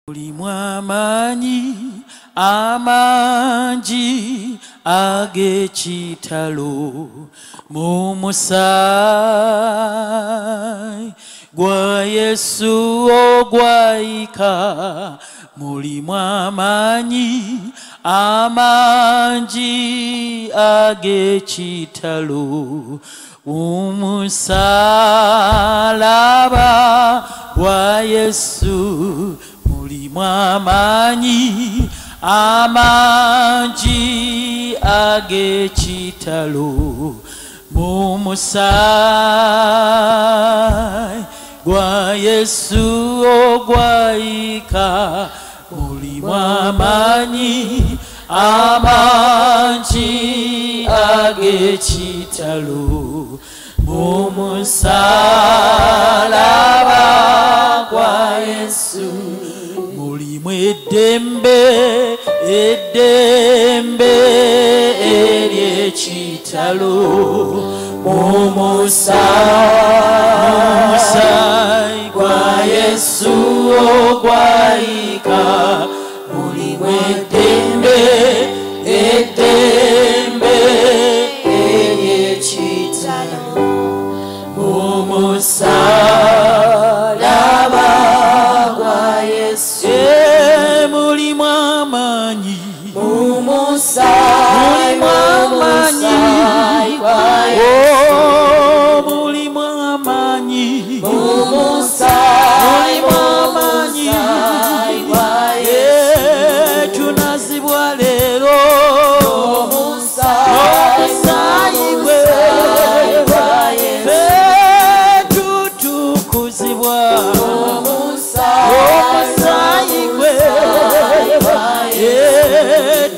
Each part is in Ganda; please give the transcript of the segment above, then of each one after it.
Mulimu amangi ag'ekitalo mu musaayi gwa Yesu ogwayika. Mulimu amangi ag'ekitalo umusaraba gwa Yesu. Mulimu amangi ag'ekitalo mu musaayi gwa Yesu ogwayika. Mulimu amangi ag'ekitalo mu musaraba gwa Yesu. Mulimu eddembe ery'ekitalo mu musaayi gwa Yesu ogwayika. Mulimu eddembe ery'ekitalo mu musaraba gwa Yesu. Mulimu amanyi mu musaayi gwa Yesu. Mulimu amanyi mu musaayi gwa Yesu. Tunazibwa leero omusaayi gwa Yesu. Tutukuzibwa omusaayi gwe.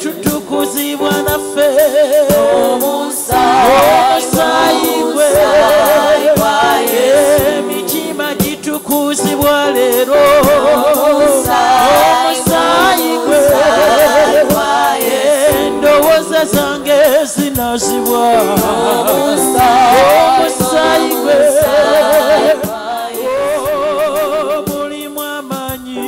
Tutukuzibwa naffe omusaayi gwe. Emitima gitukuzibwa leero omusaayi gwe. Endowooza zange zinazibwa omusaayi gwe. Mulimu amanyi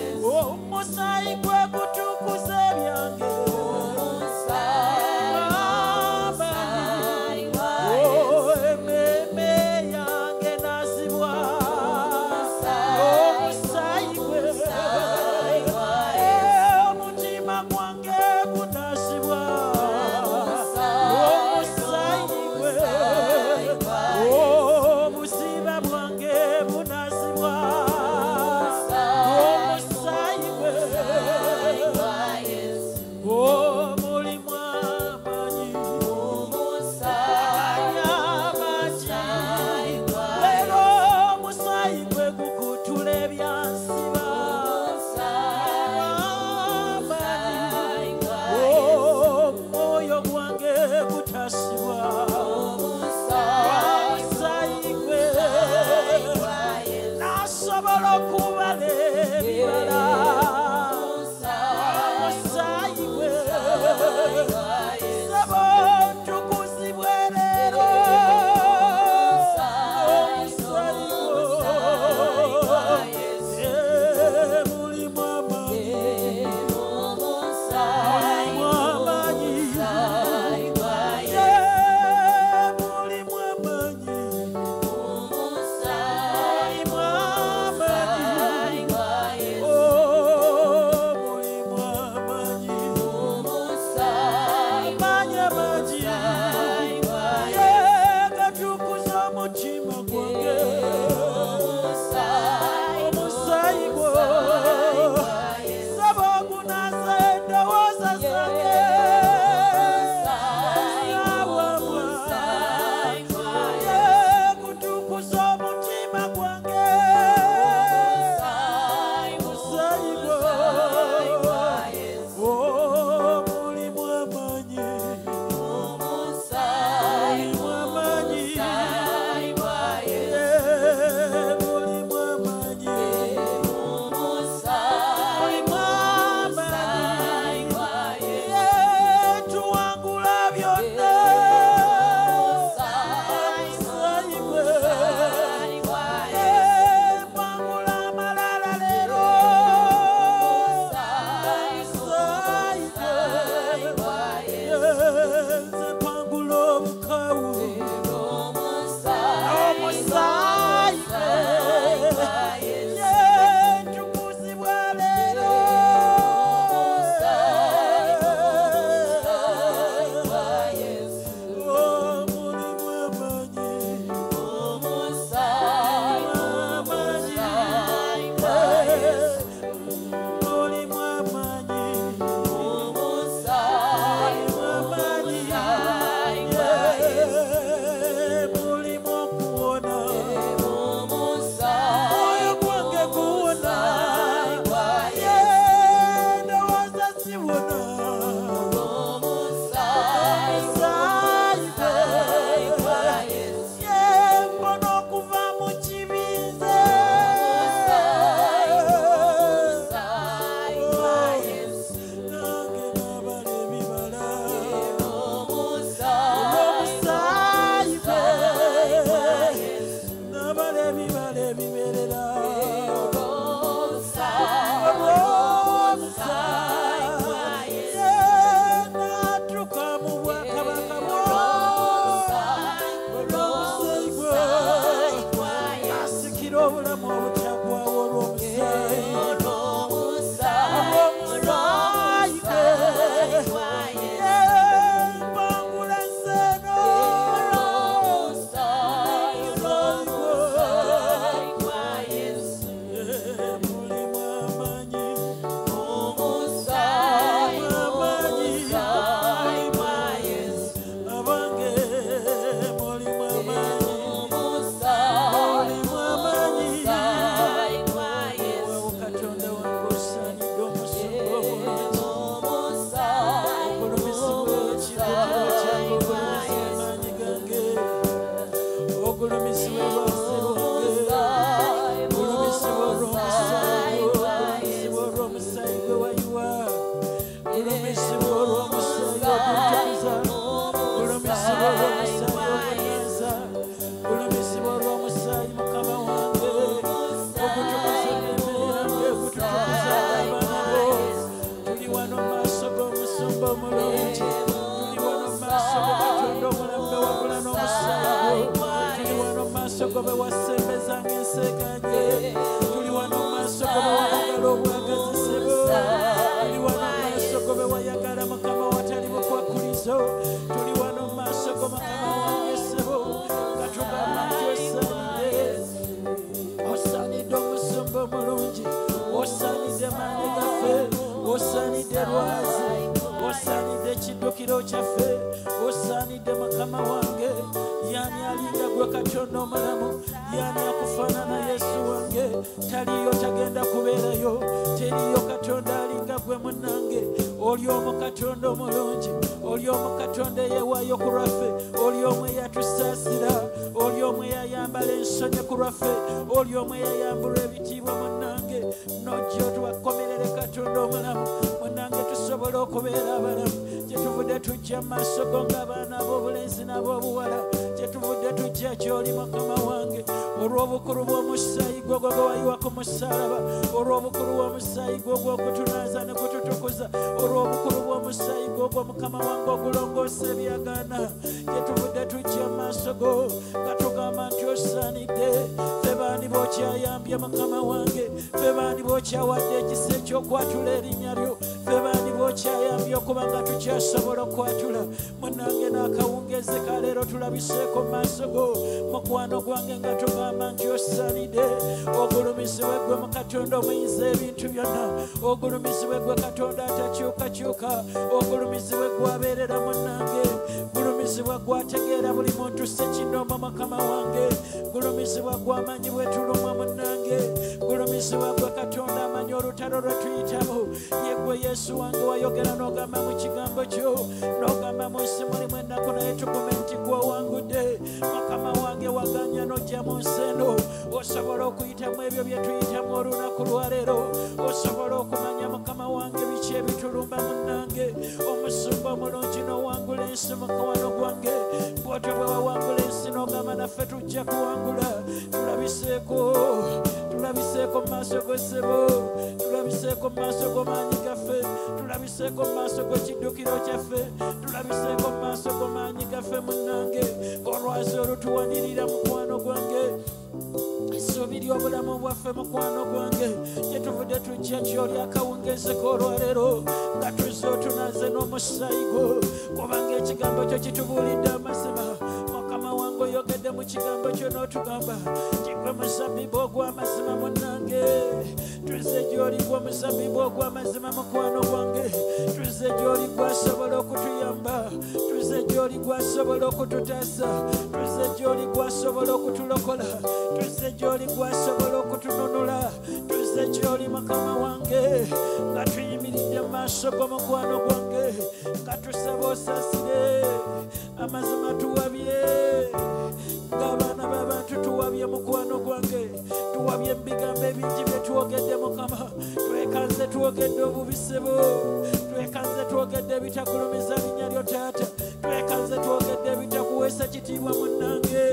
omusaayi gwe obulamu obutaggwaawo olw'omusaayi osaanidde kiddukiro kyaffe osaanidde mukama wange yani alinga gwe katonda omulamu yani akufaanana yesu wange taliyo tagenda kubeerayo teriyo katonda alinga gwe munnange oli omu katonda omulungi oli omu katonda eyeewaayo ku lwaffe oli omu eyatusaasira oli omu eyayambala ensonyi ku lwaffe oli omu eyayambula ebitiibwa munnange nojja otwakomerere katonda omulamu munnange tusobole okubeera abalamu kyetuvudde tujja mu maaso go ng'abaana ab'obulenzi n'ab'obuwala kyetuvudde tujja gy'oli mukama wange olw'obukulu bw'omusaayi gwo gwe wayiwa ku musaalaba olw'obukulu bw'omusaayi gwo gw'ogutunaaza ne gututukuza olw'obukulu bw'omusaayi gwo gwo mukama wange ogulongoosa ebyagaana kyetuvudde tujja mu maaso go nga tugamba nti osaanidde ffe baani b'okyayambye mukama wange ffe baani b'okyawadde ekisa ekyokwatula erinnya lyo ffe baani b'okyayambye okuba nga tukyasobola okwatula munnange n'akawungeezi ka leero tulabiseeko mu maaso go mukwano gwange nga tugamba nti osaanidde ogulumizibwe gwe mu katonda omuyinza ebintu byonna ogulumizibwe gwe katonda atakyukakyuka ogulumizibwe gwabeerera munnange gulumizibwa gwategeera buli muntu sekinoma mukama wange gulumizibwa gwamanyi bwe tulumwa munnange gulumizibwa gwe katonda amanyi olutalo lwe tuyitamu ye gwe yesu wange wayogera n'ogamba mu kigambo kyo n'ogamba mu nsi mulimu ennaku naye tukume nti gw'owangudde mukama wange waganya n'ojja mu nsi eno osobola okuyitamu ebyo bye tuyitamu olunaku lwaleero osobola okumanya mukama wange biki ebitulumba munnange omusumba omulungi n'owangula ensi mukwano gwange bw'otyo bwe wawangula ensi n'ogamba naffe tujja kuwangula tulabiseeko mu maaso go ssebo tulabiseeko mu maaso go maanyi gaffe tulabiseeko mu maaso go kiddukiro kyaffe tulabiseeko mu maaso go maanyi gaffe munnange olwazi olutuwanirira mukwano gwange essuubi ly'obulamu bwaffe mukwano gwange kyetuvudde tujja gy'oli akawungeezi k'olwaleero nga tuzze otunaaze n'omusaayi gwo kubanga ekigambo kyo kitubuulidde amazima mukama wange oyogedde mu kigambo kyo n'otugamba gwe muzabbibu ogw'amazima munnange tuzze gy'oli gwe muzabbibu ogw'amazima mukwano gwange tuzze gy'oli gwasobola okutuyamba tuzze gy'oli gwasobola okututaasa tuzze gy'oli gwasobola okutulokola tuzze gy'oli gwasobola okutununula tuzze gy'oli mukama wange nga tuyimiridde mu maaso g'omukwano gwange nga tusaba osaasire amazima tuwabye ng'abaana b'abantu tuwabye mukwano gwange tuwabye mu bigambo ebingi bye twogedde mukama twekanze twogedde obubisebo twekanze twogedde ebitagulumiza linnya lyo taata twekanze twogedde ebitakuweesa kitiibwa munnange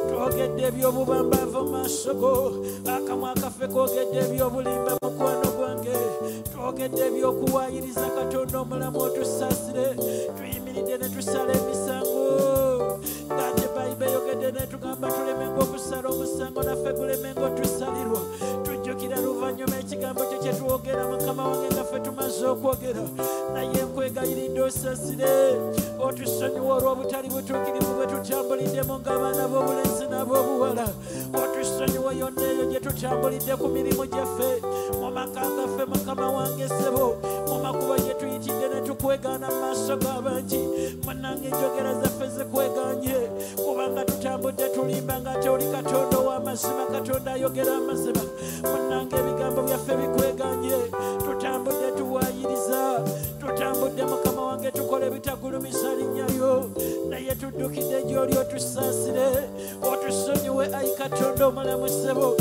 twogedde eby'obubambaavu mu maaso go akamwa kaffe koogedde eby'obulimba mukwano gwange twogedde ebyokuwaayiriza katonda omulamu otusaasire tuyimiridde ne tusala emisango ng'ate bayibuli twogedde ne tugamba tulemenga okusala omusango naffe gulemenga otusalirwa tujjukira luvannyuma ekigambo kyo kye twogera mukama wange nga ffe tumaze okwogera naye nkwegayiridde osasire otusonyiwa olw'obutali butuukirivu bwe tutambuliddemu ng'abaana b'obulenzi n'ab'obuwala otusonyiwa yonna eyo gye tutambulidde ku mirimu gyaffe mu maka gaffe mukama wange ssebo mu makubo gye tuyitidde ne tukwegaana mu maaso g'abangi munnange enjogera zaffe zikweganye kubanga tutambudde tulimba ng'ate oli katonda ow'amazima katonda ayogera amazima munnange ebigambo byaffe bikweganye tutambudde tuwaayiriza tutambudde mukama wange tukola ebitagulumiza linnya lyo naye tuddukidde gy'oli otusaasire otusonyiwe ayi katonda omulamu ssebo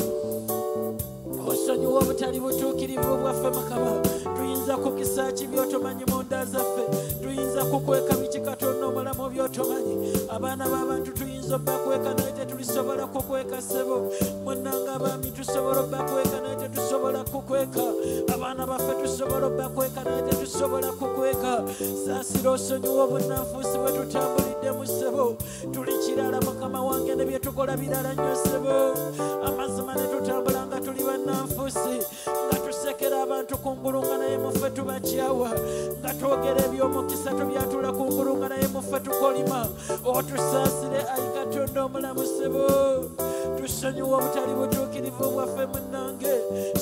osonyiwa obutali butuukirivu bwaffe mukama tuyinza kukisa ki byotomanyi mu nda zaffe tuyinza kukweka biki katonda omulamu byotomanyi abaana b'abantu tuyinza obbakweka naye tetulisobola kukweka ssebo munnanga abaami tusobola obbakweka naye tetusobola kukweka abaana baffe tusobola obbakweka naye tetusobola kukweka saasira osonyiwa obunnanfuusi bwe tutambuliddemu ssebo tuli kirala mukama wange ne bye tukola birala nnyo ssebo amazima ne tutambula nga tuli bannanfuusi nga tusekera abantu kungulu nga naye muffe tubakyawa nga twogera eby'omukisa tubyatula kungulu nga naye muffe tukolima otusaasire ayi katonda omulamu ssebo tusonyiwa obutali butuukirivu bwaffe munnange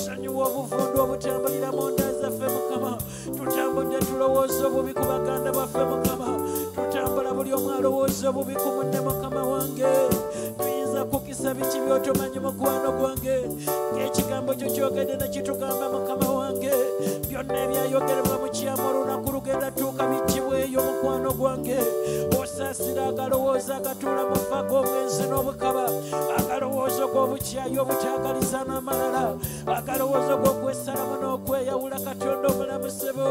sonyiwa obuvundu obutambulira mu nda zaffe mukama tutambudde tulowooza obubi ku baganda baffe mukama tutambula buli omu alowooza obubi ku munne mukama wange tuyinza kukisa biki byotomanyi mukwano gwange ng'ekigambo kyo kyogedde ne kitugamba mukama wange byonna ebyayogerebwa mu kyama olunaku lugenda tuuka bittibweyo mukwano gwange osaasira agalowooza agatuula mu ffa g'obwenzi n'obukaba agalowooza g'obukyayi obutaagaliza n'amalala agalowooza g'okwesalamu n'okweyawula katonda omulamu ssebo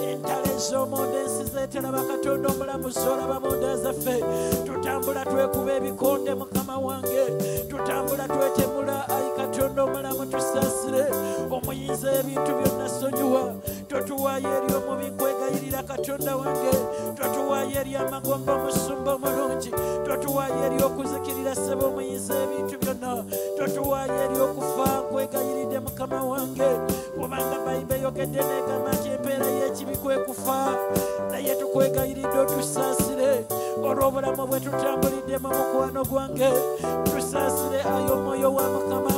entalo ez'omonda ensi zeeteraba katonda omulamu z'olaba mu nda zaffe tutambula twekuba ebikonde mukama wange tutambula twetemula ayi katonda omulamu tusaasire omuyinza ebintu byonna sonyiwa totuwaayo eri omubi nkwegayirira katonda wange totuwaayo eri amagomba omusumba omulungi totuwaayo eri okuzikirira ssebo omuyinza ebintu byonna totuwaayo eri okufa nkwegayiridde mukama wange kubanga bayibuli eyogedde n'egamba nti empeera y'ekibi kwe kufa naye tukwegayiridde otusaasire olw'obulamu bwe tutambuliddemu mukwano gwange tusaasire ayo omwoyo wa mukama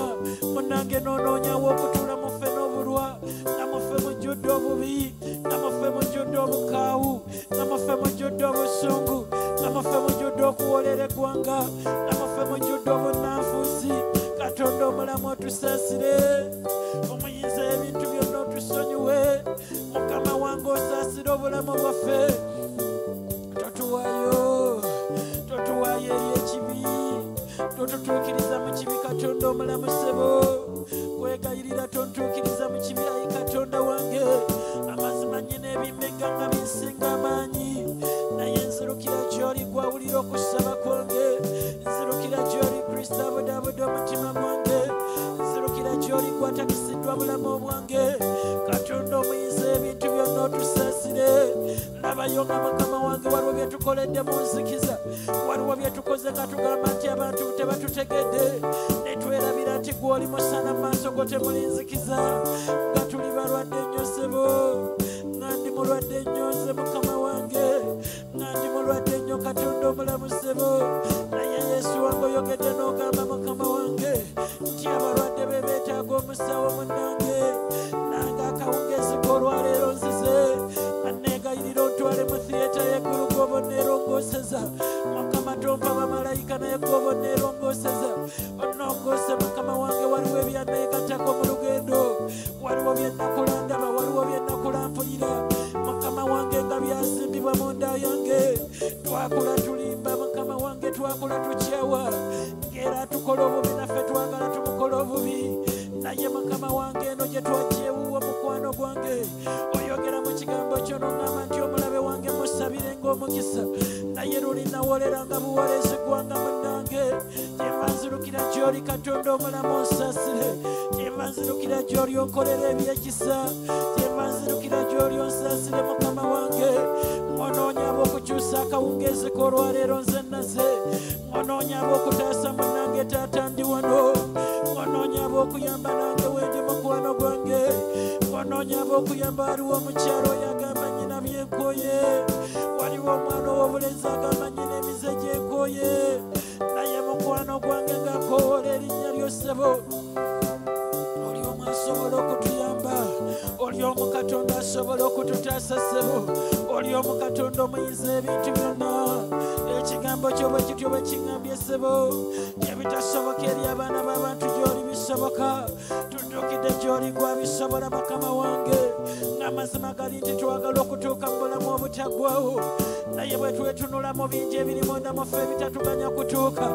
munnange noonoonyawo okutuula muffe n'obulwa nga muffe mujjudde obubi nga muffe mujjudde obukaawu nga muffe mujjudde obusungu nga muffe mujjudde okuwolera eggwanga nga muffe mujjudde obunnanfuusi katonda omulamu otusaasire omuyinza ebintu byonna otusonyiwe mukama wange osaasire obulamu bwaffe totuwaayo eri ekibi totutuukiriza mu kibi katonda omulamu ssebo kwegayirira tontuukiriza mu kibi ayi katonda wange amazima nyina ebimmega nga binsinga amaanyi naye nzirukira gy'oli gwawulira okusaba kwange nzirukira gy'oli kristo abudaabuda omutima gwange nzirukira gy'oli gwatakisiddwa bulamu obwange katonda omuyinza ebintu byonna otusaasire labayo nga mukama wange waliwo bye tukoledde mu nzikiza waliwo bye tukoze nga tugamba nti abantu tebatutegedde ne twerabira nti gw'oli musana mu maaso go temuli nzikiza nga tuli balwadde nnyo ssebo nga ndi mulwadde nnyo nze mukama wange nga ndi mulwadde nnyo katonda omulamu ssebo naye yesu wange oyogedde n'ogamba mukama wange nti abalwadde be beetaaga omusawo munnange nange akawungezi k'olwaleero nzize anneegayirira ontwale mu thiyeta y'eggulu gw'obonna erongooseza mukama tompa bamalayika naye gw'obonna erongooseza onnongoose mukama wange waliwo ebyanneegattako mu lugendo waliwo bye nnakulandaba waliwo bye nnakulampulira mukama wange nga byasimbibwa mu nda yange twakula tulimba mukama wange twakula tukyawa ng'era tukola obubi naffe twagala tumukola obubi naye mukama wange eno gye twagyewuwa mukwano gwange oyogera mu kigambo kyo n'oŋŋamba nti omulabe wange musabire ng'omukisa naye lulinawolera nga buwolezi gwanga munnange kyenva nzirukira gy'oli katonda omulamu onsaasire kyenva nzirukira gy'oli onkolera ebyekisa kyenva nzirukira gy'oli onsaasire mukama wange ng'onoonya ab'okukyusa akawungeezi k'olwaleero nze naze ng'onoonya ab'okutaasa munnange taata ndi wano ng'onoonya ab'okuyamba nange wendi mukwano gwange ng'onoonya ab'okuyamba waliwo omukyalo oyo agamba nyina byenkoye waliwo omwana ow'obulenzi agamba nyina emize gyenkoye naye mukwano gwange ng'akoola erinnya lyo ssebo oli omu asobola okutuyamba oli omu Katonda asobola okututaasa ssebo oli omu Katonda omuyinza ebintu byonna ekigambo kyo bwe kityo bwe kiŋŋambye ssebo ebitasoboka eri abaana b'abantu gy'oli bisoboka tuddukidde gy'oli gwabisobola Mukama wange ng'amazima gali nti twagala okutuuka mu bulamu obutaggwawo naye bwe twetunula mu bingi ebiri munda mu ffe ebitatuganya kutuuka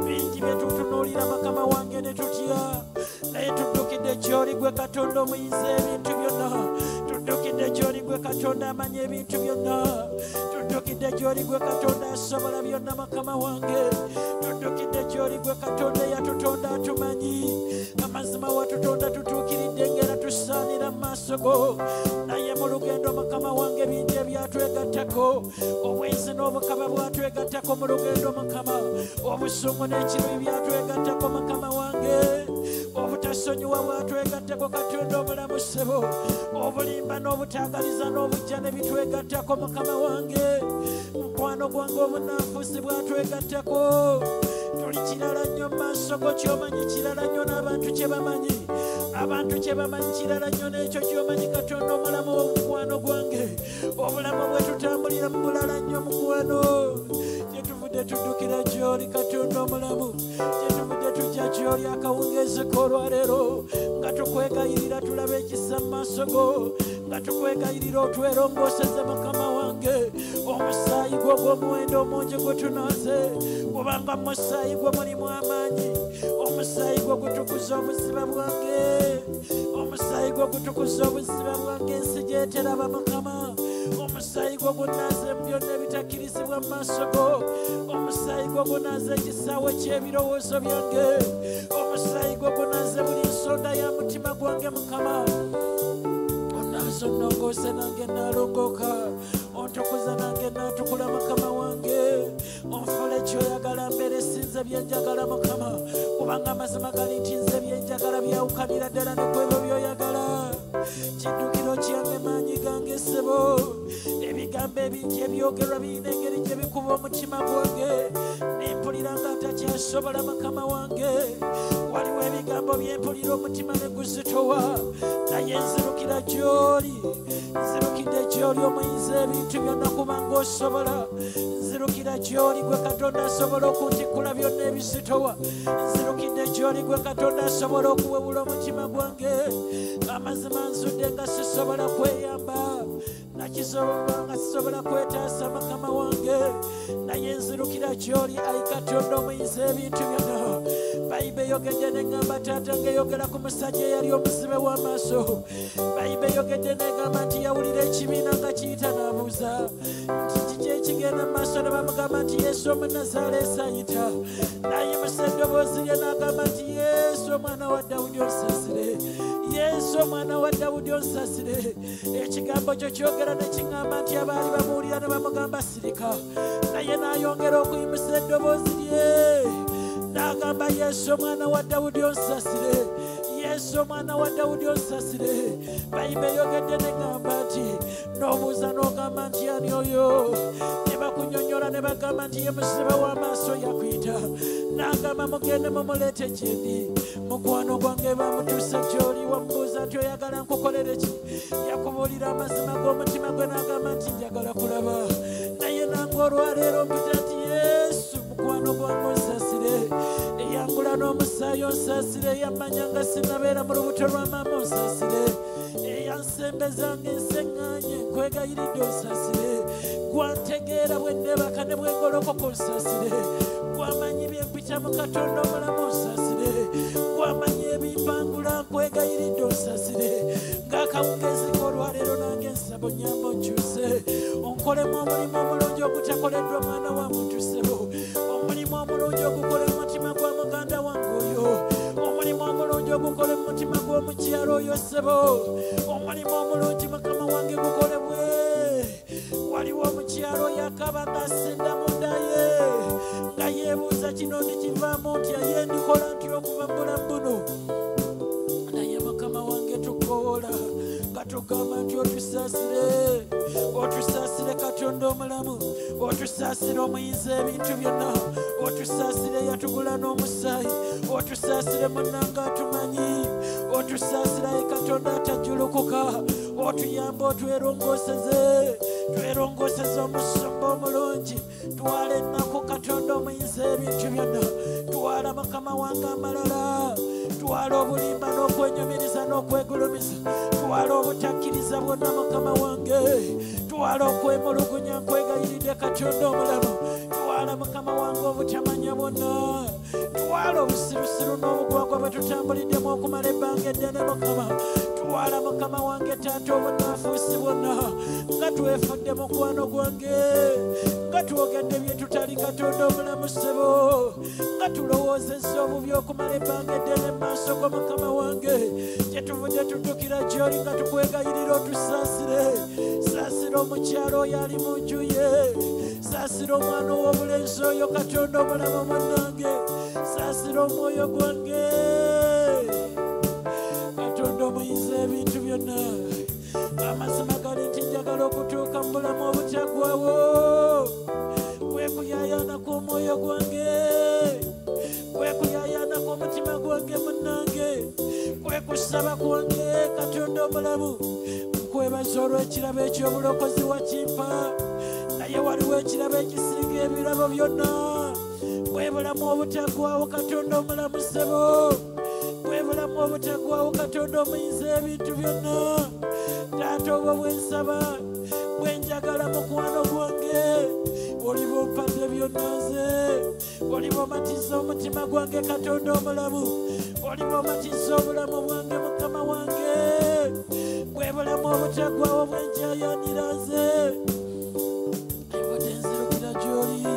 bingi bye tutunuulira Mukama wange ne tutya naye tuddukidde gy'oli gwe Katonda omuyinza ebintu byonna tuddukidde gy'oli gwe Katonda amanya ebintu byonna tuddukidde gy'oli gwe Katonda asobola byonna Mukama wange tuddukidde gy'oli gwe Katonda eyatutonda atumanyi amazima watutonda tutuukiridde ngera tusaanira mu maaso go naye mu lugendo Mukama wange bingi ebyatwegattako obwenzi n'obukaba bwatwegattako mu lugendo Mukama obusungu n'ekiruyi byatwegattako Mukama wange obutasonyiwa bwatwegattako Katonda omulamu ssebo obulimba n'obutaagaliza n'obujja ne bitwegattako Mukama wange mukwano gwange obunanfuusi bwatwegattako tuli kirala nnyo mu maaso go ky'omanyi kirala nnyo n'abantu kye bamanyi abantu kye bamanyi kirala nnyo n'ekyo ky'omanyi Katonda omulamu w'omukwano gwange obulamu bwe tutambulira mu bulala nnyo mukwano kyetuvudde tuddukira gy'oli Katonda omulamu kyetuvudde tujja gy'oli akawungeezi k'olwaleero nga tukwegayirira tulabe ekisa mu maaso go nga tukwegayirira otwerongooseze Mukama wange omusaayi gwo gw'omuwendo omungi gwe tunaaze kubanga mu musaayi gwe mulimu amaanyi omusaayi gwe gutukuza obuziba bwange omusaayi gwe gutukuza obuziba bwange ensi gyeteraba Mukama omusaayi gwe gunaaze mu byonna ebitakkirizibwa mu maaso go omusaayi gwe gunaaze ekisaawe ky'ebirowoozo byange omusaayi gwe gunaaze buli nsonda ya mutima gwange Mukama onaaze onnongoose nange naalongoka ontukuza nange naatukula Mukama wange onfula ekyoyagala mbeera esinze byenjagala Mukama kubanga amazima gali nti nze byenjagala byawukanira ddala ne kwebyo byoyagala kiddukiro kyange maanyi gange ssebo ebigambo ebingi ebyogerwa birina engeri gye bikuba omutima gwange nempulira nga atakyasobola Mukama wange waliwo ebigambo byempulira omutima ne guzitowa naye nzirukira gy'oli nzirukidde gy'oli omuyinza ebintu byonna kubanga osobola nzirukira gy'oli gwe Katonda asobola okuntikula byonna ebizitowa nzirukidde gy'oli gwe Katonda asobola okuwewula omutima gwange amazima nzudde nga sisobola kweyamba nakisobola nga sisobola kwetaasa Mukama wange naye nzirukira gy'oli ayi Katonda omuyinza ebintu byonna Bayibe yogedde neŋŋamba taata ng'eyogera ku musajja eyali omuzibe w'amaaso Bayibe yogedde neŋŋamba nti yawulira ekibiina nga kiyita n'abuuza nti kiki ekigenda mu maaso ne bamugamba nti Yesu Omunnazaaleesi ayita n'ayimusa eddoboozi lye n'agamba nti Yesu omwana wa Dawudi onsasire Yesu omwana wa Dawudi onsasire ekigambo kyo kyogera ne kiŋŋamba nti abaali bamuwulira ne bamugamba sirika naye n'ayongera okuyimusa eddoboozi lye n'agamba Yesu omwana wa Dawudi onsasire Yesu omwana wa Dawudi onsasire Bayibe yogedde neŋŋamba nti n'obuuza n'ogamba nti ani oyo ne bakunyonnyola ne bagamba nti ye musibe w'amaaso yakuyita n'agamba mugende mumuleete gye ndi mukwano gwange bamutuusa gy'oli wamubuuza nti oyagala nkukolere ki yakubuulira amazima g'omutima gwe n'agamba nti njagala kulaba naye nange olwaleero mpita nti Yesu mukwano gwange onsasire eyangula n'omusaayi onsasire eyamanya nga sinnabeera mu lubuto lwa maama onsasire eyansembeza ng'enseŋŋaanye nkwegayiridde onsasire gwantegeera bwe nneebaka ne bwengolokoka onsasire gwamanyi byempita mu Katonda omulamu onsasire gwamanyi ebimpangula nkwegayiridde onsasire ng'akawungeezi k'olwaleero nange nsaba onnyamba onkyuse onkolemu omulimu omulungi ogutakoleddwa mwana wa muntu ssebo omulimu omulungi ogukola mu mutima gwa muganda wange oyo omulimu omulungi ogukola mu mutima gw'omukyalo oyo ssebo omulimu omulungi Mukama wange gukolebwe waliwo omukyalo kino ndikivaamu ntya ye ndikola ntya okuva mu bulamu buno naye mukama wange tukoola nga tugamba nti otusaasire katonda omulamu otusaasire omuyinza ebintu byonna otusaasire yatugula n'omusaayi otusaasire munnanga atumanyi otusaasire ye katonda atajjulukuka otuyamba twerongoseze omusumba omulungi twala ennaku katonda omuyinza ebintu byonna twala mukama wange amalala twala obulimba n'okwenyumiriza n'okwegulumiza twala obutakkiriza bwonna mukama wange twala okwemulugunya nkwegayiridde katonda omulamu twala mukama wange obutamanya bwonna twala obusirusiru n'obugwagwa bwe tutambuliddemu okumala ebbanga eddene mukama twala mukama wange taata obunaafuusi bwonna nga twefudde mukwano gwange nga twogedde bye tutali katonda omulamu ssebo nga tulowoozezza obubi okumala ebbanga eddene mu maaso go mukama wange kyetuvudde tuddukira gy'oli nga tukwegayirira otusaasire saasira omukyalo oyo ali mu nju ye saasira omwana ow'obulenzi oyo katonda omulamu munnange saasira omwoyo gwange katonda omuyinza ebintu byonna amazima gali nti njagala okutuuka mu bulamu obutaggwawo kwekuyayaanako omwoyo gwange kwekuyayaanako omutima gwange munnange kwekusaba kwange katonda omulamu nkwebaza olw'ekirabo eky'obulokozi wakimpa naye waliwo ekirabo ekisinga ebirabo byonna bwebulamu obutaggwawo katonda omulamu ssebo bwebulamu obutaggwawo katonda omuyinza ebintu byonna taata obwo bwensaba bwenjagala mukwano gwange oliba ompadde byonna nze oliba omatiza omutima gwange katonda omulamu oliba omatiza obulamu bwange mukama wange bwebulamu obutaggwawo bwenjayanira nze ebadde nzirukira gy'oli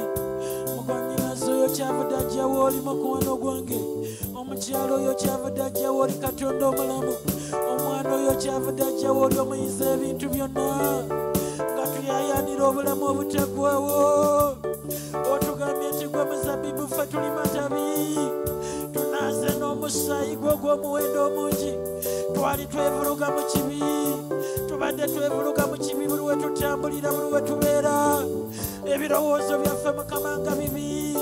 mugwanyinaze oyo kyavudde ajjawo oli mukwano gwange omukyalo oyo kyavudde ajjawo oli katonda omulamu omwana oyo kyavudde ajjawo oli omuyinza ebintu byonna nga tuyayanira obulamu obutaggwawo otugambye nti gwe muzabbibu ffe tuli matabi tunaaze n'omusaayi gwo gw'omuwendo omungi twali twevuluga mu kibi tubadde twevuluga mu kibi buli we tutambulira buli we tubeera ebirowoozo byaffe mukama nga bibi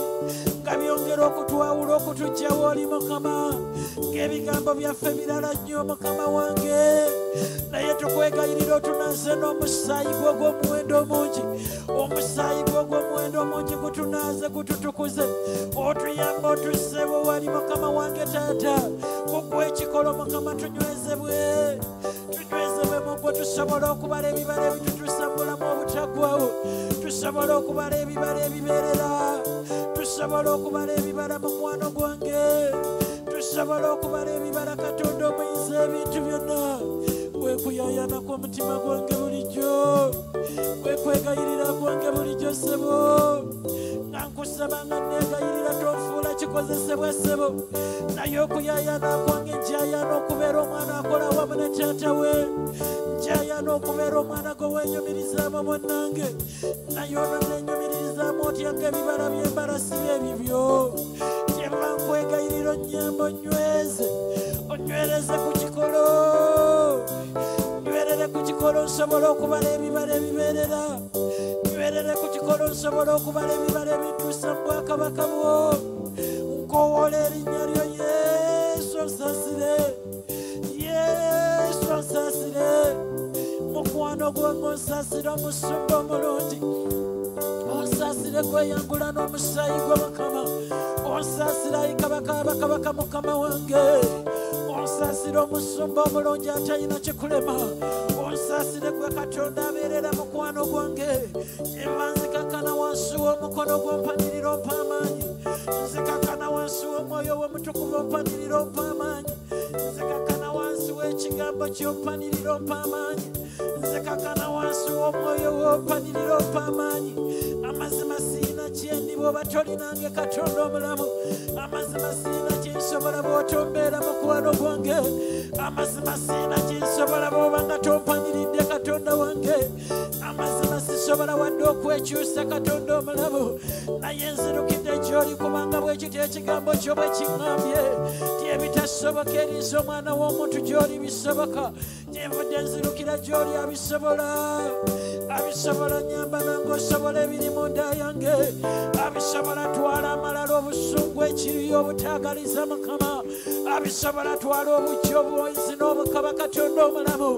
nga byongera okutwawula okutugyawo oli mukama ng'ebigambo byaffe birala nnyo mukama wange naye tukwegayirira otunaze n'omusaayi gwo gw'omuwendo omungi omusaayi gwo gw'omuwendo omungi gutunaaze gututukuze otuyamba otussebo wali mukama wange taata kugwa ekikolo mukama tunywezebwe mugwe tusobola okubala ebibala ebitutuusa mu bulamu obutaggwawo tusobola okubala ebibala ebibeerera tusobola okubala ebibala mukwano gwange tusobola okubala ebibala katonda omuyinza ebintu byonna kwekuyayanako omutima gwange bulijjo kwekwegayirira gwange bulijjo ssebo nga nkusaba nga negayirira tonfuula kikozesebwa ssebo naye okuyayana kwange njayana okubeera omwana akola wamu ne taata we njayana okubeera omwana gwe wenyumirizaamu munnange naye ono nenyumirizaamu otya ng'ebibala by'embala si byebibyo kyeva nkwegayirira onnyamba onywereze ku kikolo nywerere ku kikolo nsobola okubala ebibala ebibeerera nywerere ku kikolo nsobola okubala ebibala ebituusa mu bwakabaka bwo nkowoola erinnya lyo yesu onsaasire yesu onsaasire mukwano gwange onsaasire omusumba omulungi onsaasire kweyangula n'omusaayi gwe mukama onsaasire ayi kabaka abakabaka mukama wange onsaasire omusumba omulungi atalina kikulema onsaasire gwe katonda abeerera mukwano gwange kyeva nzikakana wansi w'omukono gw'ompanirira ompa amaanyi nzikakana wansi w'omwoyo w'omutukuvu ompanirira ompa amaanyi nzikakana wansi w'ekigambo ky'ompanirira ompa amaanyi nzikakana wansi w'omwoyo w'ompanirira ompa amaanyi amazima siina kyendi bw'oba tolinange katonda omulamu amazima siina kyensobola bw'otombeera mukwano gwange amazima sina kinsobola bw'oba nga tompaniridde Katonda wange amazima sisobola wadde okwekyusa Katonda omulamu naye nzirukidde gy'oli kubanga bwekityo ekigambo kyo bwe kiŋŋambye ti ebitasoboka erinsi omwana w'omuntu gy'oli bisoboka kyenvudde nzirukira gy'oli abisobola nyamba nange osobola ebiri mu nda yange abisobola twala amalala obusungu ekiriyo obutaagaliza Mukama abisobola twala obujja obwozi n'obukaba Katonda omulamu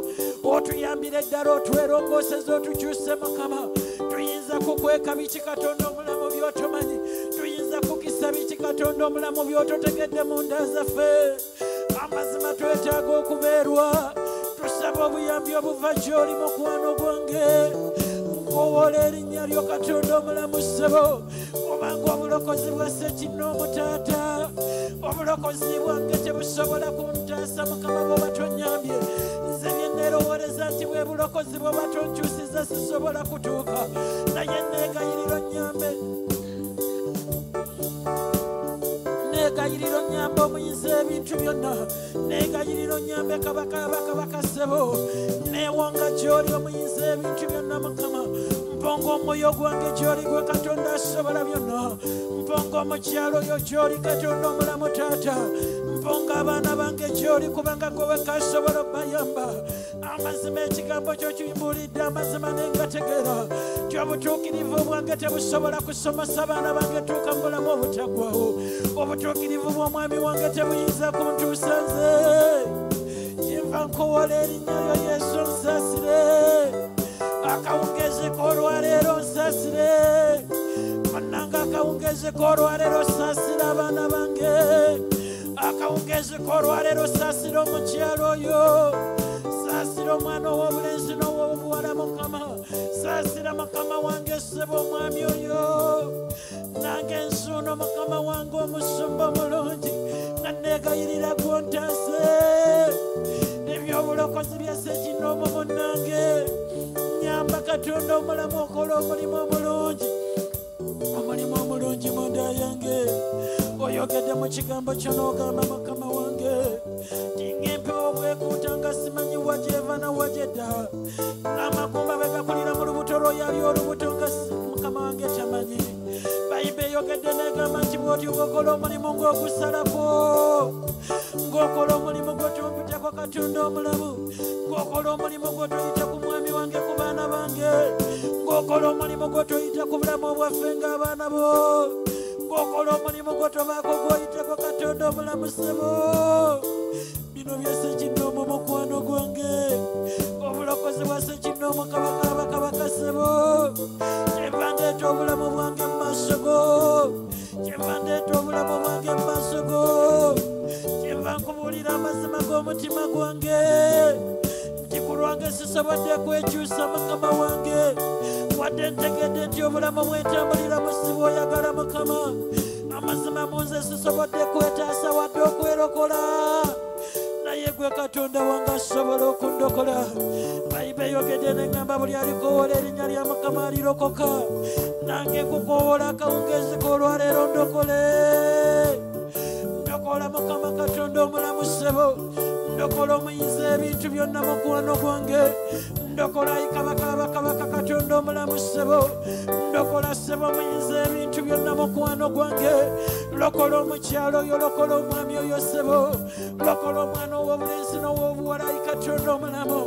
otuyambire ddala otwerongooseza otukyuse Mukama tuyinza kukweka biki Katonda omulamu by'otomanyi tuyinza kukisa biki Katonda omulamu by'ototegedde mu nda zaffe amazima twetaaga okubeerwa tusaba obuyambi obuva gy'oli mukwano gwange nkowola erinnya lyo Katonda omulamu ssebo obanga obulokozi bwa Ssekinnoomu taata obulokozi bwange tebusobola kuntaasa Mukama bw'oba tonyambye nze bye neerowooleza nti bwe bulokozi bw'oba tonkyusiza sisobola kutuuka naye neegayiriro nyambe negayiriro nyambe omuyinza ebintu byonna negayiriro nyambe kabaka ssebo newonga gy'oli omuyinza ebintu byonna Mukama mponga omwoyo gwange gy'oli gwe Katonda asobola byonna mponga omukyalo oyo gy'oli Katonda omulamu taata mponga abaana bange gy'oli kubanga gwe wekka asobola obbayamba amazima ekigambo kyo kimbulidde amazima nengategeera ti obutuukirivu bwange tebusobola kusomesa abaana bange tuuka mu bulamu obutaggwawo obutuukirivu bw'omwami wange tebuyinza kuntuusa nze yenva nkowola erinnya lyo Yesu nsaasire akawungezi k'olwaleero nsaasire munnange akawungezi k'olwaleero saasira abaana bange akawungezi k'olwaleero saasira omukyalo oyo saasira omwana ow'obulenzi n'ow'obuwala Mukama saasira Mukama wange ssebo omwami oyo nange nsuuno Mukama wange omusumba omulungi nga neegayirira gw'ontaase ebyobulokozi bya Ssekinnoomu munnange nyamba Katonda omulamu okola omulimu omulungi mu nda yange oyogedde mu kigambo kyo n'ogamba Mukama wange tingempewo bwekuuta nga simanyi wagyeva na wagyedda n'amagumba bwe gakulira mu lubuto lwoyali olubuto nga Mukama wange tamanyi Bayibuli eyogedde n'egamba nti bw'oti bw'okola omulimu ng'ogusalako ng'okola omulimu gw'otompitako Katonda omulamu ng'okola omulimu gw'otoyita ku mwami wange ku baana bange ng'okola omulimu gw'otoyita ku bulamu obwaffe ng'abaana bo ng'okola omulimu gw'otobaako gw'oyitako Katonda omulamu ssebo bino bya Ssekinnoomu mukwano gwange obulokozi bwa Ssekinnoomu kabaka ssebo kyenva ndeeta obulamu bwange mu maaso go kyenva ndeeta obulamu bwange mu maaso go kyenva nkubuulira amazima g'omutima gwange nti ku lwange sisobodde kwekyusa Mukama wange wadde ntegedde nti obulamu bwentambulira mu si bw'oyagala Mukama amazima mu nze sisobodde kwetaasa wadde okwerokola naye gwe Katonda wange asobola okundokola Bayibuli eyogedde n'eŋŋamba buli alikowola erinnya lya Mukama alirokoka nange nkukowola akawungezi k'olwaleero ndokole ndokola Mukama Katonda omulamu ssebo ndokola omuyinza ebintu byonna mukwano gwange ndokola kabaka Katonda omulamu ssebo ndokola ssebo omuyinza ebintu byonna mukwano gwange lokola omukyalo oyo lokola omwami oyo ssebo lokola omwana ow'obulenzi n'ow'obuwala Katonda omulamu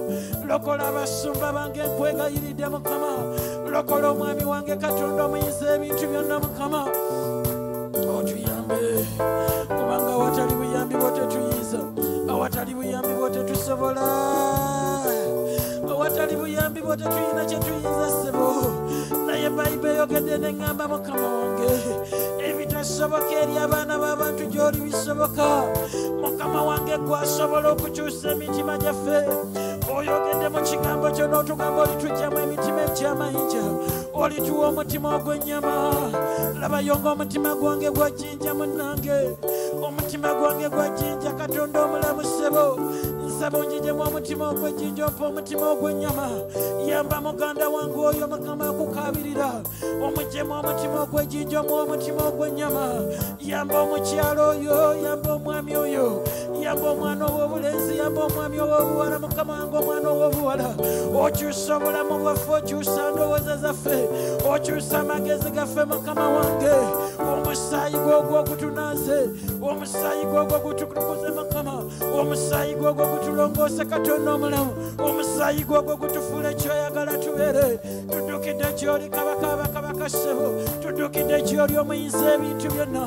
lokola abasumba bange nkwegayiridde Mukama lokola omwami wange Katonda omuyinza ebintu byonna Mukama otuyambe kubanga awatali buyambi bwo tetuyinza awatali buyambi bwo tetusobola awatali buyambi bwo tetuyina kye tuyinza ssebo naye Bayibuli eyogedde n'eŋŋamba Mukama wange ebitasoboka eri abaana b'abantu gy'oli bisoboka Mukama wange gwasobola okukyusa emitima gyaffe oyogedde mu kigambo kyo n'otugamba olituggyamu emitima egy'amayinja olituwa omutima ogw'ennyama laba yonga omutima gwange gwajjinja munnange omutima gwange gwajjinja Katonda omulamu ssebo nsaba onjijemu omutima ogw'ejjinja ompa omutima ogw'ennyama yamba muganda wange oyo Mukama akukabirira omuggyemu omutima ogw'ejjinja omuwa omutima ogw'ennyama yamba omukyalo oyo yamba omwami oyo yamba omwana ow'obulenzi yamba omwami ow'obuwala mukama wange omwana ow'obuwala okyusa obulamu bwaffe okyusa ndowooza zaffe okyusa amagezi gaffe mukama wange omusaayi gwogwo ogutunaaze omusaayi gwogwo gutukuze mukama omusaayi gwogwo gutulongoose katonda omulamu omusaayi gwogwo gutufuula ekyoyagala tubeere tuddukidde gy'oli kabaka bakabaka ssebo tuddukidde gy'oli omuyinza ebintu byonna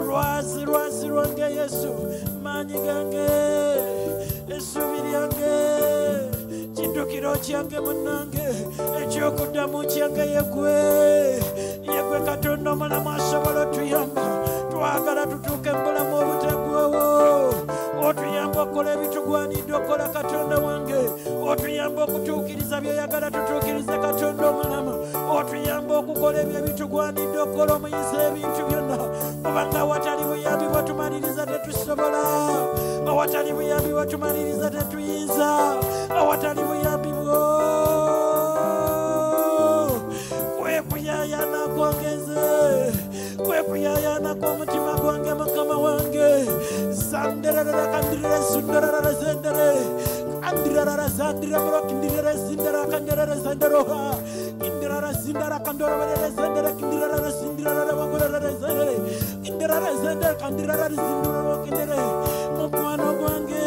lwazi lwange yesu maanyi gange essuubi lyange kiddukiro kyange munnange ekyokuddamu kyange yegwe katonda omulamu asobola otuyamba twagala tutuuke mu bulamu obutagwawo otuyamba okukola ebitugwanidde okukola katonda wange otuyamba okutuukiriza byoyagala tutuukirize katonda omulamu otuyamba okukola ebyo ebitugwanidde okukola omuyisa ebintu byonna kubanga awatali buyambi bwatumaliriza tetusobola awatali buyambi bwatumaliriza tetuyinza awatali buyambi bwo kwekuyayana kwongeze kwekuyayana kw'omutima gwange mukama wange sanderera kandirira sunderera zendere kandirira zandira murokindirira zindera kandirira zanderoha kindirira zindera kandorobere zendere kindirira zindira bangorera zendere kindirira zendere kandirira zindura kindere mukwano gwange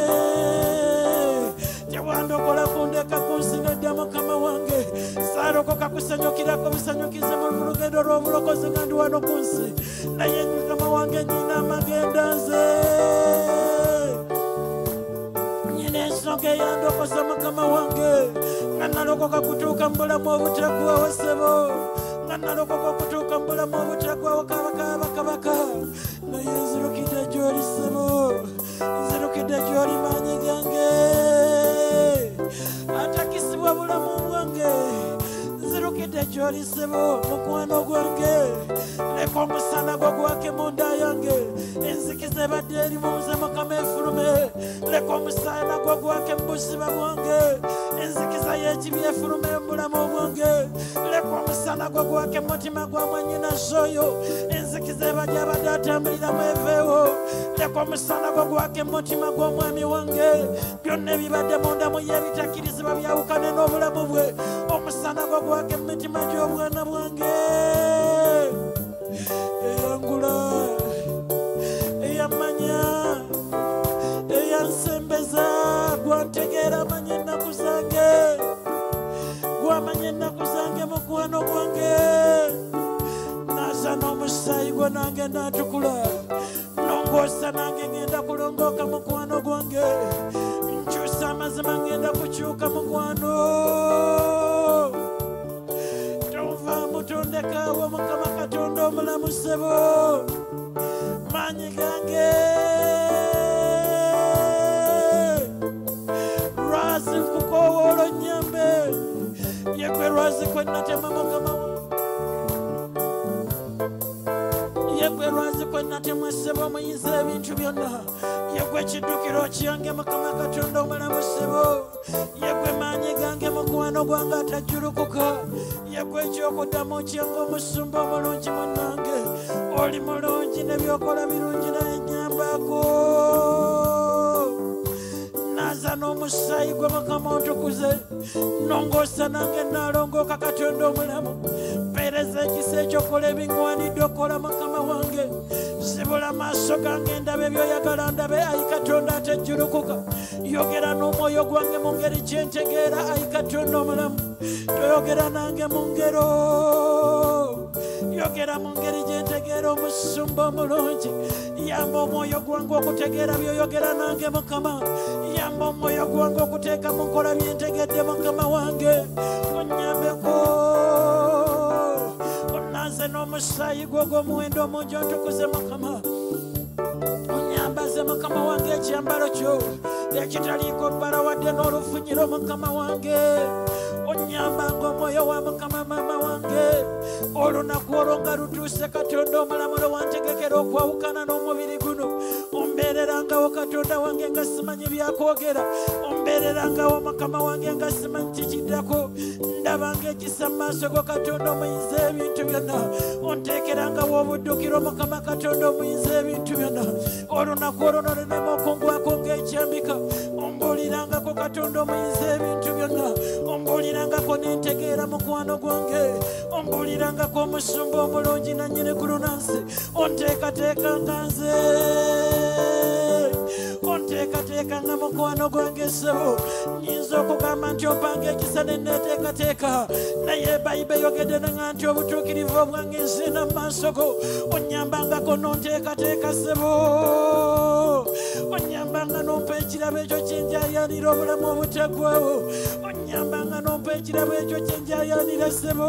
jawando kola kundeka kunsinga mukama wange sarokoka kusanyukirako busanyukize mu lugendo lw'obulokozi nga ndi wano ku nsi naye mukama wange nyina amagendaze nyina ensonga eyandokoza mukama wange nga nalokoka kutuuka mu bulamu obutagwawo ssebo nga nalokoka okutuuka mu bulamu obutagwawo kabaka naye nzirukidde gy'oli ssebo nzirukidde gy'oli maanyi gange atakisibwa bulamu bwange nzirukidde gy'oli ssebo mukwano gwange leka omusana gwo gwake mu nda yange enzikiza ebadde eri mu nze mukama efulume leka omusana gwo gwake mu buziba bwange enzikiza y'ekibi efulume mu bulamu bwange leka omusana gwo gwake mu mutima gwa mwanyina z'oyo enzikiza ebadde abadde atambuliramu eveewo leka omusana gwo gwake mu mutima gw'omwami wange byonna ebibadde munda mu ye ebitakkirizibwa byawukane n'obulamu bwe omusana gwo gwake mu mitima gy'obwana bwange eyangula eyamanya eyansembeza gwantegeera amanya ennaku zange gwamanya ennaku zange mukwano gwange naza n'omusaayi gwo nange naatukula nongoosa nange ngenda kulongooka mukwano gwange nkyusa amazima ngenda kukyuka mukwano mutondekaawo mukama katonda omulamu ssebo maanyi gange lwazi nkukowoola onnyambe yegwe lwazi kwenatema mukama yegwe lwazi kwenatemwa ssebo omuyinza ebintu byonna yegwe ekiddukiro kyange mukama katonda omulamu ssebo yegwe maanyi gange mukwano gwange atajjulukuka yegwe ekyokuddamu kyange omusumba omulungi munnange oli mulungi nebyokola birungi naye nyambako naza n'omusaayi gwe mukama ontukuze nongoosa nange naalongooka katonda omulamu mpeereza ekisa ekyokola ebiŋŋwanidde okukola mukama wange zibula amaaso gange ndabe ebyoyagala ndabe ayi katonda atejjulukuka yogera n'omwoyo gwange mu ngeri gyentegeera ayi katonda omulamu toyogera nange mu ngero yogera mu ngeri gyentegeera omusumba omulungi yamba omwoyo gwange okutegeera byoyogera nange mukama yamba omwoyo gwange okuteeka mu nkola byentegedde mukama wange onyambeko onaze n'omusaayi gwo gw'omuwendo omungi ontukuze mukama onyambaze mukama wange ekyambalo kyo ekitaliiko bbala wadde n'olufunyiro mukama wange onyambanga omwoyo wa mukama maama wange olunaku olwo nga lutuuse katonda omulamu lwe wantegekera okwawukana n'omubiri guno ombeererangawo katonda wange nga simanyi byakwogera ombeererangawo mukama wange nga simanyi kikiddako ndabanga ekisa mu maaso go katonda omuyinza ebintu byonna onteekerangawo obuddukiro mukama katonda omuyinza ebintu byonna olunaku olwo nolunema okungwako ng'ekyambika ombuulirangako katonda omuyinza ebintu byonna ombuulirangako n'entegeera mukwano gwange ombuulirangako omusumba omulungi nannyini ku lunansi onteekateekanga nze onteekateekanga mukwano gwange ssebo nyinza okugamba nti opanga ekisa ne neeteekateeka naye bayibe eyogedde nanga nti obutuukirivu obwange nsinda mu maaso go onnyambangako n'onteekateeka ssebo onnyambanga n'ompa ekirabo ekyo kyenjayanira obulamu obutaggwawo onnyambanga n'ompa ekirabo ekyo kyenjayanira ssebo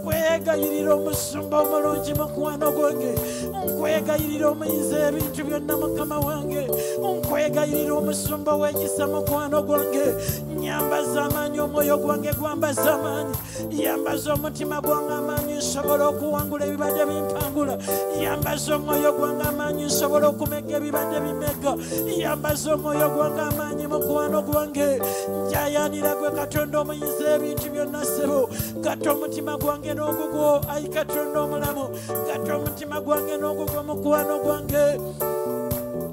nkwegayirira omusumba omulungi mukwano gwange nkwegayirira omuyinza ebintu byonna mukama wange nkwegayirira omusumba w'ekisa mukwano gwange nyambaza amaanyi omwoyo gwange gwambaza amaanyi yambaza omutima gwange amaanyi nsobola okuwangula ebibadde bimpangula yambaza omwoyo gwange amaanyi nsobola okumega ebibadde bimega yambaza omwoyo gwange amaanyi mukwano gwange njayanira gwe katonda omuyinza ebintu byonna ssebo gatta omutima gwange n'ogugwo ayi katonda omulamu gatta omutima gwange n'ogugwo mukwano gwange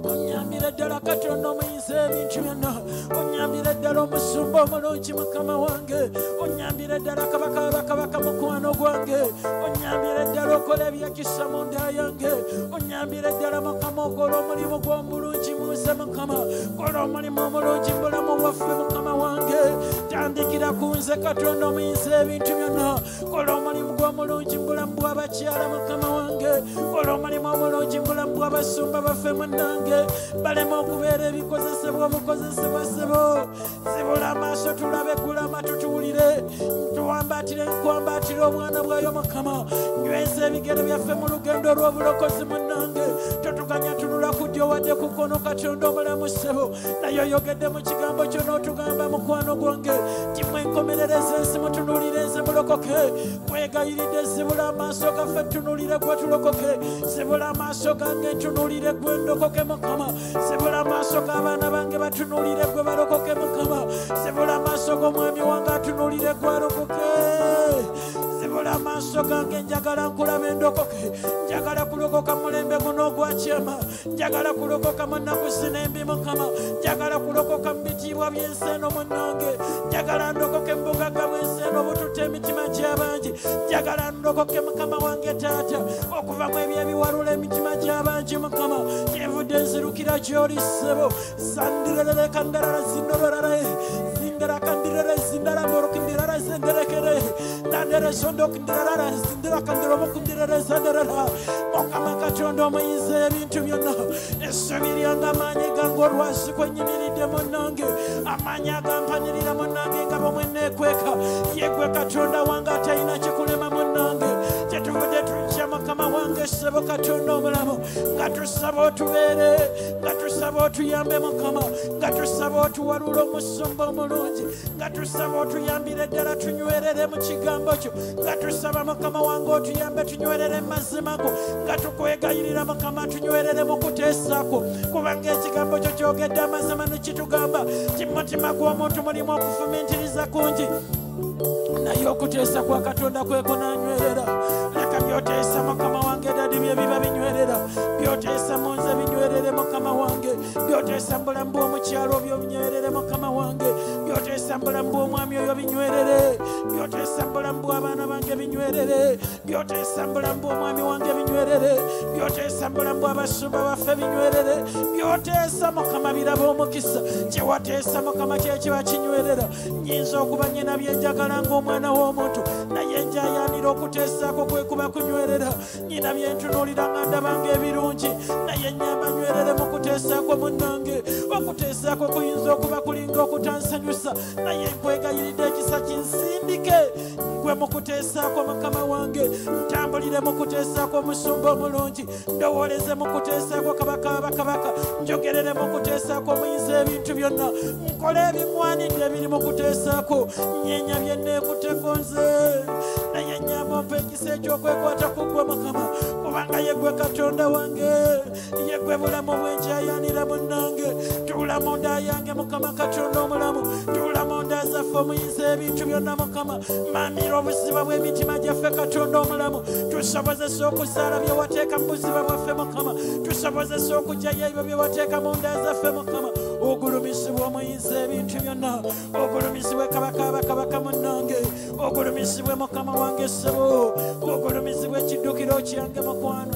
onyambire ddala katonda omuyinza ebintu byonna onyambire ddala omusumba omulungi mukama wange onyambire ddala kabaka wabakabaka mukwano gwange onyambire ddala okola ebyekisa mu nda yange onyambire ddala mukama okola omulimu gw'omulungi muze mukama kola omulimu omulungi mu bulamu bwaffe mukama wange tandikira ku nze katonda omuyinza ebintu byonna kola omulimu gw'omulungi mu bulamu bw'abakyala mukama wange kola omulimu omulungi mu bulamu bw'abasumba baffe munnange balema okubeera ebikozesebwa obukozesebwa ssebo zibula amaaso tulabe gula amatu tuwulire tuwambaatire nkwambaatire obwana bwayo mukama nyweza ebigere byaffe mu lugendo olw'obulokozi munnange totuganya tunula ku ddyo wadde ku kkono katonda omulamu ssebo naye oyogedde mu kigambo kyo n'otugamba mukwano gwange timwe enkomerereza ensi mutunuulire nze mulokoke wegayiridde zibula amaaso gaffe tunulire gwe tulokoke zibula amaaso gange ntunuulire gwe ndokoke mukama zibula amaaso g'abaana bange batunuulire gwe balokoke mukama zibula amaaso g'omwami wange atunuulire gwe alokoke zibula amaaso gange njagala nkulabe ndokoke njagala kulokoka mulembe guno ogwakyama njagala kulokoka mu nnaku zino embi mukama njagala kulokoka mu bitiibwa by'ensi eno munnange njagala ndokoke mu bugagga bw'ensi eno obututta emitima gy'abangi njagala ndokoke mukama wange taata okuva mu ebyo ebiwalula emitima gy'abangi mukama kyenvudde nzirukira gy'oli ssebo sandirerere kandarara zinororare zindara kandirere zindara morokindirara zenderekere nandere sondokindirara zindira kandiromokundirere zandarara mukama katonda omuyinza ebintu byonna essubi lyange amaanyi gange olwasi kwenyimiridde munnange amaanyi agampanirira munnange nga bwe mwenneekweka yegwe katonda wange atalina kikulema munnange kyetuvudde tujja mukama wange ssebo katonda omulamu nga tusaba otubeere nga tusaba otuyambe mukama nga tusaba otuwalula omusumba omulungi nga tusaba otuyambire ddala tunywerere mu kigambo kyo nga tusaba mukama wange otuyambe tunywerere mu mazima go nga tukwegayirira mukama tunywerere mu kuteesako kubanga ekigambo kyo kyogedde amazima ne kitugamba ti mutima gw'omuntu mulimu okufumiitiriza kungi naye okuteesa kwa katonda kwekunanywerera leka byoteesa mukama wange dadi bye biba binywerera byoteesa mu nze binywerere mukama wange byoteesa mu bulamu bw'omukyalo obyo binywerere mukama wange byoteesa mu bulamu bw'omwami oyo binywerere byoteesa mu bulamu bw'abaana bange binywerere byoteesa mu bulamu bw'omwami wange binywerere byoteesa mu bulamu bw'abasumba baffe binywerere byoteesa mukama biraba omukisa kyewateesa mukama kyekiba kinywerera nyinza okuba nyina byenjagala ng'omwana w'omuntu naye njayanira okuteesaako kwe kuba kunywerera nyina byentunuulira nga ndabanga ebirungi naye nyamba nywerere mu kuteesaako munnange okuteesaako kuyinza okuba kulinga okutansanyusa naye nkwegayiridde ekisa kinsindike gwe mu kuteesaako mukama wange ntambulire mu kuteesaako omusumba omulungi ndowooleze mu kuteesaako kabaka wabakabaka njogerere mu kuteesaako omuyinza ebintu byonna nkole ebimwanidde ebiri mu kuteesaako nyenya byenneekuteko nze naye nnyamba ompa ekisa ekyokwekwata ku ggwe Mukama kubanga ye gwe Katonda wange ye gwe bulamu bwenkyayanira munnange tuula munda yange Mukama Katonda omulamu tuula munda zaffe omuyinza ebintu byonna Mukama mamira obuziba bw'emitima gyaffe Katonda omulamu tusobozesa okuzaala bye wateeka mu buziba bwaffe Mukama tusobozesa okugyayo ebyo bye wateeka mu nda zaffe Mukama ogulumisibwe omuyinza ebintu byonna ogulumisibwe kabaka abakabaka munnange ogulumisibwe Mukama wange ssebo ogulumisibwe ekiddukiro kyange mukwano